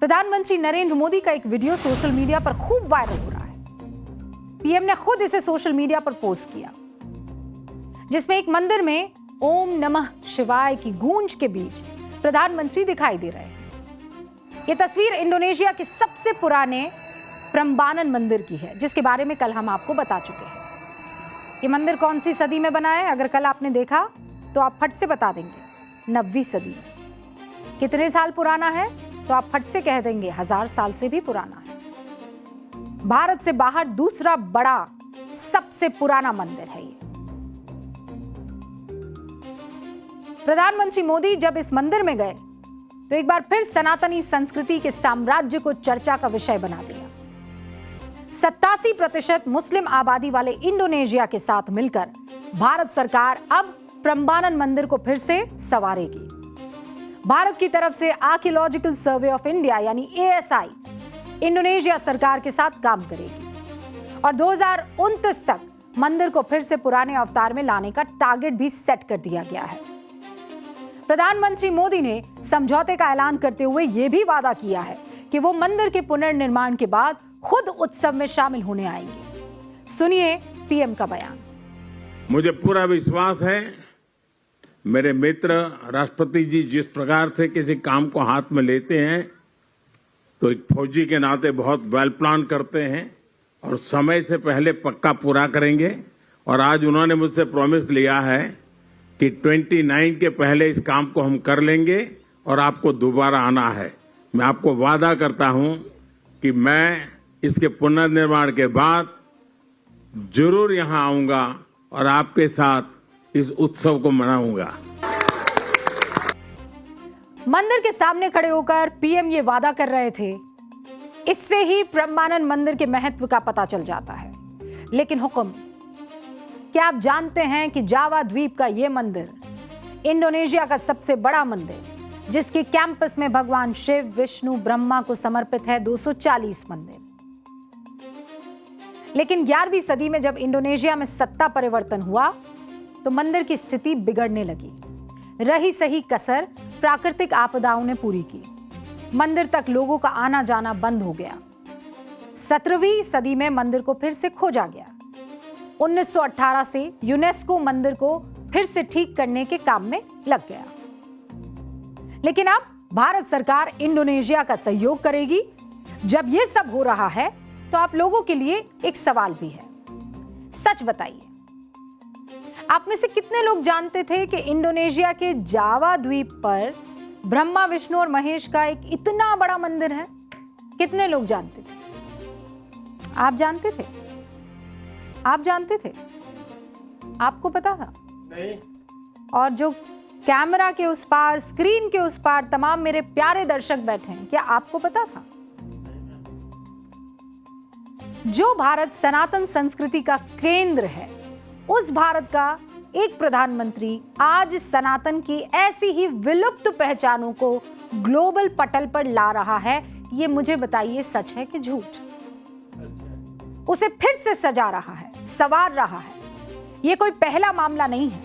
प्रधानमंत्री नरेंद्र मोदी का एक वीडियो सोशल मीडिया पर खूब वायरल हो रहा है। पीएम ने खुद इसे सोशल मीडिया पर पोस्ट किया, जिसमें एक मंदिर में ओम नमः शिवाय की गूंज के बीच प्रधानमंत्री दिखाई दे रहे हैं। यह तस्वीर इंडोनेशिया के सबसे पुराने प्रम्बानन मंदिर की है, जिसके बारे में कल हम आपको बता चुके हैं। ये मंदिर कौन सी सदी में बना है? अगर कल आपने देखा तो आप फट से बता देंगे 9वीं सदी में। कितने साल पुराना है तो आप फट से कह देंगे 1000 साल से भी पुराना है। भारत से बाहर दूसरा बड़ा सबसे पुराना मंदिर है ये। प्रधानमंत्री मोदी जब इस मंदिर में गए तो एक बार फिर सनातनी संस्कृति के साम्राज्य को चर्चा का विषय बना दिया। 87% मुस्लिम आबादी वाले इंडोनेशिया के साथ मिलकर भारत सरकार अब प्रम्बानन मंदिर को फिर से संवारेगी। भारत की तरफ से आर्कियोलॉजिकल सर्वे ऑफ इंडिया यानी ASI इंडोनेशिया सरकार के साथ काम करेगी और 2029 तक मंदिर को फिर से पुराने अवतार में लाने का टारगेट भी सेट कर दिया गया है। प्रधानमंत्री मोदी ने समझौते का ऐलान करते हुए यह भी वादा किया है कि वो मंदिर के पुनर्निर्माण के बाद खुद उत्सव में शामिल होने आएंगे। सुनिए पीएम का बयान। मुझे पूरा विश्वास है, मेरे मित्र राष्ट्रपति जी जिस प्रकार से किसी काम को हाथ में लेते हैं तो एक फौजी के नाते बहुत वेल प्लान करते हैं और समय से पहले पक्का पूरा करेंगे। और आज उन्होंने मुझसे प्रॉमिस लिया है कि 29 के पहले इस काम को हम कर लेंगे और आपको दोबारा आना है। मैं आपको वादा करता हूं कि मैं इसके पुनर्निर्माण के बाद जरूर यहां आऊंगा और आपके साथ इस उत्सव को मनाऊंगा। मंदिर के सामने खड़े होकर पीएम ये वादा कर रहे थे। इससे ही प्रम्बानन मंदिर के महत्व का पता चल जाता है। लेकिन हुक्म, क्या आप जानते हैं कि जावा द्वीप का यह मंदिर इंडोनेशिया का सबसे बड़ा मंदिर, जिसके कैंपस में भगवान शिव, विष्णु, ब्रह्मा को समर्पित है 240 मंदिर। लेकिन 11वीं सदी में जब इंडोनेशिया में सत्ता परिवर्तन हुआ तो मंदिर की स्थिति बिगड़ने लगी। रही सही कसर प्राकृतिक आपदाओं ने पूरी की। मंदिर तक लोगों का आना जाना बंद हो गया। 17वीं सदी में मंदिर को फिर से खोजा गया। 1918 से यूनेस्को मंदिर को फिर से ठीक करने के काम में लग गया। लेकिन अब भारत सरकार इंडोनेशिया का सहयोग करेगी। जब यह सब हो रहा है तो आप लोगों के लिए एक सवाल भी है। सच बताइए, आप में से कितने लोग जानते थे कि इंडोनेशिया के जावा द्वीप पर ब्रह्मा, विष्णु और महेश का एक इतना बड़ा मंदिर है? कितने लोग जानते थे? आप जानते थे? आप जानते थे? आपको पता था? नहीं। और जो कैमरा के उस पार, स्क्रीन के उस पार तमाम मेरे प्यारे दर्शक बैठे हैं, क्या आपको पता था? जो भारत सनातन संस्कृति का केंद्र है, उस भारत का एक प्रधानमंत्री आज सनातन की ऐसी ही विलुप्त पहचानों को ग्लोबल पटल पर ला रहा है। ये मुझे बताइए, सच है कि झूठ? उसे फिर से सजा रहा है, संवार रहा है। ये कोई पहला मामला नहीं है।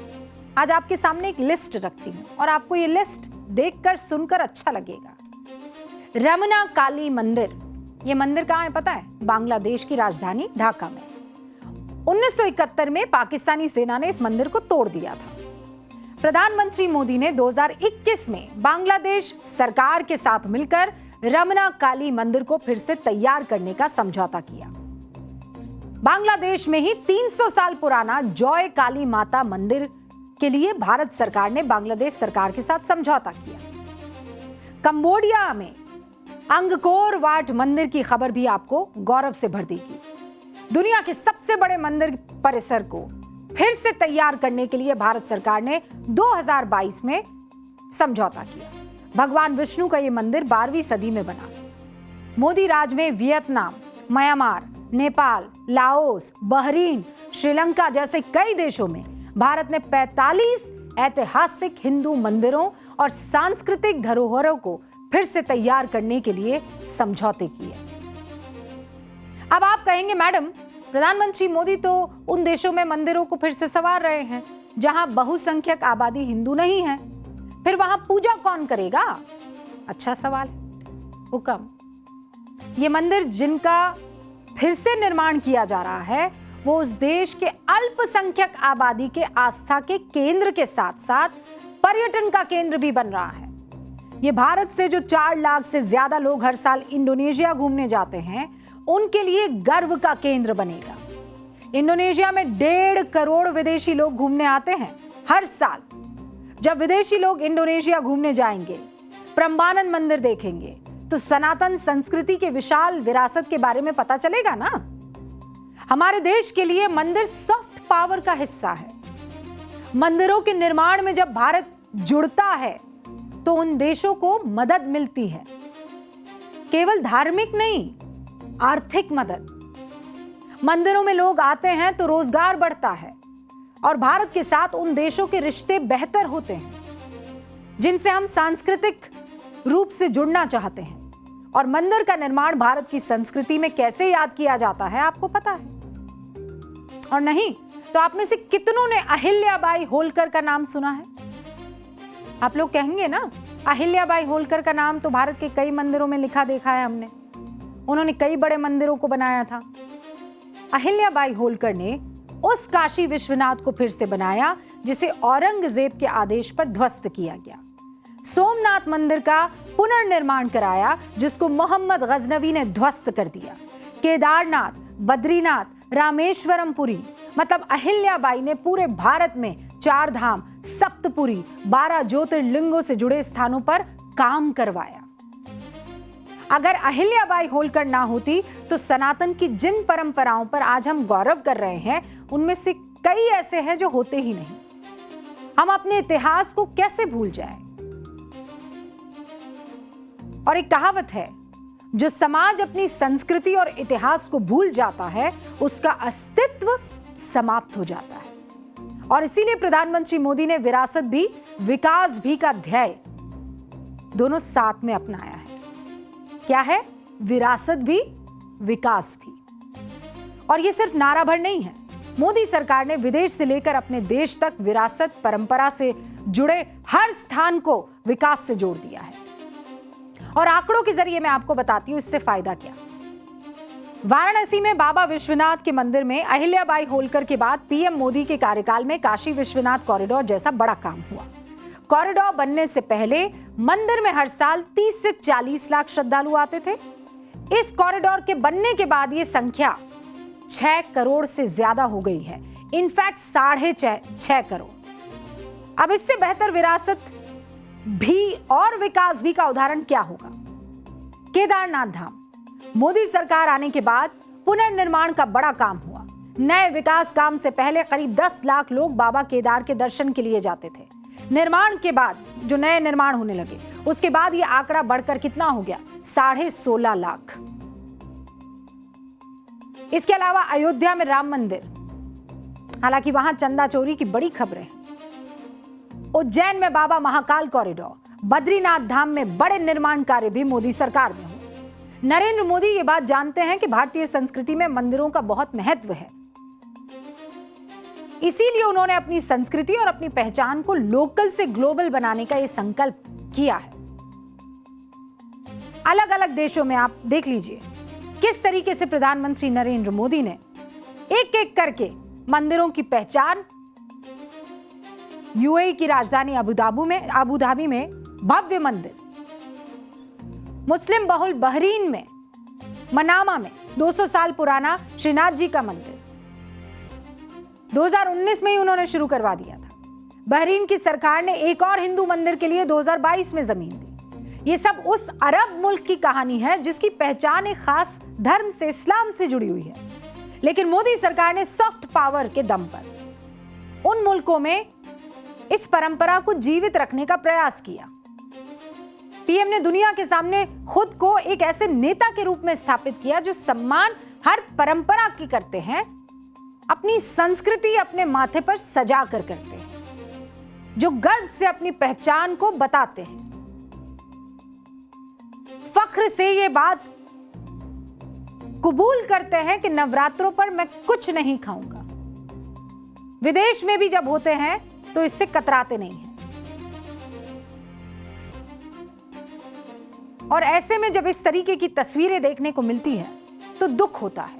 आज आपके सामने एक लिस्ट रखती हूं और आपको ये लिस्ट देखकर सुनकर अच्छा लगेगा। रमना काली मंदिर, ये मंदिर कहां है पता है? बांग्लादेश की राजधानी ढाका में। 1971 में पाकिस्तानी सेना ने इस मंदिर को तोड़ दिया था। प्रधानमंत्री मोदी ने 2021 में बांग्लादेश सरकार के साथ मिलकर रमना काली मंदिर को फिर से तैयार करने का समझौता किया। बांग्लादेश में ही 300 साल पुराना जॉय काली माता मंदिर के लिए भारत सरकार ने बांग्लादेश सरकार के साथ समझौता किया। कंबोडिया में अंगकोर वाट मंदिर की खबर भी आपको गौरव से भर देगी। दुनिया के सबसे बड़े मंदिर परिसर को फिर से तैयार करने के लिए भारत सरकार ने 2022 में समझौता किया। भगवान विष्णु का यह मंदिर 12वीं सदी में बना। मोदी राज में Vietnam, Myanmar, Nepal, Laos, Bahrain, Sri Lanka जैसे कई देशों में भारत ने 45 ऐतिहासिक हिंदू मंदिरों और सांस्कृतिक धरोहरों को फिर से तैयार करने के लिए समझौते किए। अब आप कहेंगे, मैडम प्रधानमंत्री मोदी तो उन देशों में मंदिरों को फिर से संवार रहे हैं जहां बहुसंख्यक आबादी हिंदू नहीं है, फिर वहां पूजा कौन करेगा? अच्छा सवाल है। हुक्म। ये मंदिर जिनका फिर से निर्माण किया जा रहा है वो उस देश के अल्पसंख्यक आबादी के आस्था के केंद्र के साथ साथ पर्यटन का केंद्र भी बन रहा है। ये भारत से जो 4 लाख से ज्यादा लोग हर साल इंडोनेशिया घूमने जाते हैं उनके लिए गर्व का केंद्र बनेगा। इंडोनेशिया में 1.5 करोड़ विदेशी लोग घूमने आते हैं हर साल। जब विदेशी लोग इंडोनेशिया घूमने जाएंगे, प्रम्बानन मंदिर देखेंगे, तो सनातन संस्कृति के विशाल विरासत के बारे में पता चलेगा ना। हमारे देश के लिए मंदिर सॉफ्ट पावर का हिस्सा है। मंदिरों के निर्माण में जब भारत जुड़ता है तो उन देशों को मदद मिलती है, केवल धार्मिक नहीं, आर्थिक मदद। मंदिरों में लोग आते हैं तो रोजगार बढ़ता है और भारत के साथ उन देशों के रिश्ते बेहतर होते हैं जिनसे हम सांस्कृतिक रूप से जुड़ना चाहते हैं। और मंदिर का निर्माण भारत की संस्कृति में कैसे याद किया जाता है आपको पता है, और नहीं तो आप में से कितनों ने अहिल्याबाई होलकर का नाम सुना है? आप लोग कहेंगे ना, अहिल्याबाई होलकर का नाम तो भारत के कई मंदिरों में लिखा देखा है हमने। उन्होंने कई बड़े मंदिरों को बनाया था। अहिल्याबाई होलकर ने उस काशी विश्वनाथ को फिर से बनाया जिसे औरंगजेब के आदेश पर ध्वस्त किया गया। सोमनाथ मंदिर का पुनर्निर्माण कराया जिसको मोहम्मद गजनवी ने ध्वस्त कर दिया। केदारनाथ, बद्रीनाथ, रामेश्वरम पुरी, मतलब अहिल्याबाई ने पूरे भारत में 4 धाम, सप्तपुरी, 12 ज्योतिर्लिंगों से जुड़े स्थानों पर काम करवाया। अगर अहिल्याबाई होलकर ना होती तो सनातन की जिन परंपराओं पर आज हम गौरव कर रहे हैं उनमें से कई ऐसे हैं जो होते ही नहीं। हम अपने इतिहास को कैसे भूल जाएं? और एक कहावत है, जो समाज अपनी संस्कृति और इतिहास को भूल जाता है उसका अस्तित्व समाप्त हो जाता है। और इसीलिए प्रधानमंत्री मोदी ने विरासत भी विकास भी का ध्येय दोनों साथ में अपनाया है। क्या है? विरासत भी, विकास भी। और ये सिर्फ नारा भर नहीं है। मोदी सरकार ने विदेश से लेकर अपने देश तक विरासत, परंपरा से जुड़े हर स्थान को विकास से जोड़ दिया है। और आंकड़ों के जरिए मैं आपको बताती हूं इससे फायदा क्या। वाराणसी में बाबा विश्वनाथ के मंदिर में अहिल्याबाई होलकर के बाद पीएम मोदी के कार्यकाल में काशी विश्वनाथ कॉरिडोर जैसा बड़ा काम हुआ। कॉरिडोर बनने से पहले मंदिर में हर साल 30 से 40 लाख श्रद्धालु आते थे। इस कॉरिडोर के बनने के बाद ये संख्या 6 करोड़ से ज्यादा हो गई है, इनफैक्ट 6.5 करोड़। अब इससे बेहतर विरासत भी और विकास भी का उदाहरण क्या होगा? केदारनाथ धाम। मोदी सरकार आने के बाद पुनर्निर्माण का बड़ा काम हुआ। नए विकास काम से पहले करीब 10 लाख लोग बाबा केदार के दर्शन के लिए जाते थे। निर्माण के बाद जो नए निर्माण होने लगे उसके बाद यह आंकड़ा बढ़कर कितना हो गया? 16.5 लाख। इसके अलावा अयोध्या में राम मंदिर, हालांकि वहां चंदा चोरी की बड़ी खबरें हैं। उज्जैन में बाबा महाकाल कॉरिडोर, बद्रीनाथ धाम में बड़े निर्माण कार्य भी मोदी सरकार में हुए। नरेंद्र मोदी ये बात जानते हैं कि भारतीय संस्कृति में मंदिरों का बहुत महत्व है। इसीलिए उन्होंने अपनी संस्कृति और अपनी पहचान को लोकल से ग्लोबल बनाने का यह संकल्प किया है। अलग अलग देशों में आप देख लीजिए किस तरीके से प्रधानमंत्री नरेंद्र मोदी ने एक एक करके मंदिरों की पहचान। यूएई की राजधानी अबू धाबी में भव्य मंदिर, मुस्लिम बहुल बहरीन में मनामा में 200 साल पुराना श्रीनाथ जी का मंदिर 2019 में ही उन्होंने शुरू करवा दिया था। बहरीन की सरकार ने एक और हिंदू मंदिर के लिए 2022 में जमीन दी। ये सब उस अरब मुल्क की कहानी है जिसकी पहचान एक खास धर्म से, इस्लाम से जुड़ी हुई है। लेकिन मोदी सरकार ने सॉफ्ट पावर के दम पर उन मुल्कों में इस परंपरा को जीवित रखने का प्रयास किया। पीएम ने दुनिया के सामने खुद को एक ऐसे नेता के रूप में स्थापित किया जो सम्मान हर परंपरा की करते हैं, अपनी संस्कृति अपने माथे पर सजा कर करते हैं, जो गर्व से अपनी पहचान को बताते हैं, फख्र से ये बात कबूल करते हैं कि नवरात्रों पर मैं कुछ नहीं खाऊंगा। विदेश में भी जब होते हैं तो इससे कतराते नहीं हैं। और ऐसे में जब इस तरीके की तस्वीरें देखने को मिलती है तो दुख होता है।